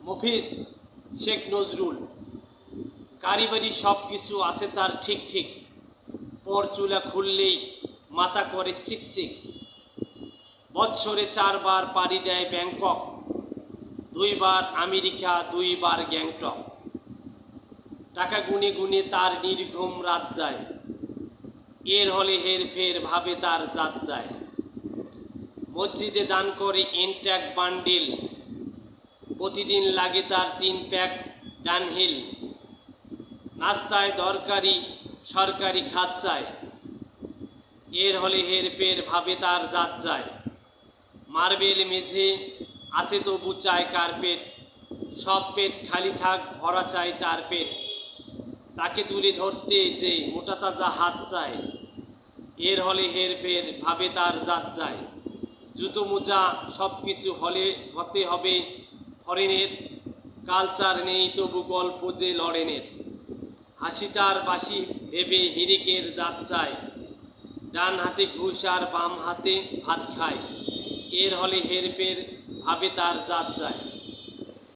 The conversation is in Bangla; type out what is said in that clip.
মফিজ শেখ নজরুল। কারিবারি সব কিছু আছে তার ঠিক ঠিক, পর চুলা খুললেই মাথা করে চিকচিক। বৎসরে 4 বার পাড়ি দেয় ব্যাংকক, 2 বার আমেরিকা, 2 বার গ্যাংটক। টাকা গুনে গুনে তার নির্ঘুম রাত যায়, এর হলে হেরফের ভাবে তার জাত যায়। মসজিদে দান করে ইনট্যাক বান্ডিল, প্রতিদিন লাগে তার 3 প্যাক ডানহিল। নাস্তায় দরকারি সরকারি খাত চায়, এর হলে হেরফের ভাবে তার জাত যায়। মার্বেল মেঝে আছে তবু চায় কার্পেট, সব পেট খালি থাক ভরা চায় তার পেট। তাকে তুলে ধরতে যে মোটা তাজা হাত চায়, এর হলে হেরফের ভাবে তার জাত যায়। জুতো মোজা সব কিছু হতে হবে ফরেনের, কালচার নেই তবু গল্প যে লড়েনের। হাসি তার বাসি ভেবে হিরেকের দাঁত চায়, ডান হাতে ঘুষ আর বাম হাতে ভাত খায়, এর হলে হেরফের ভাবে তার জাত যায়।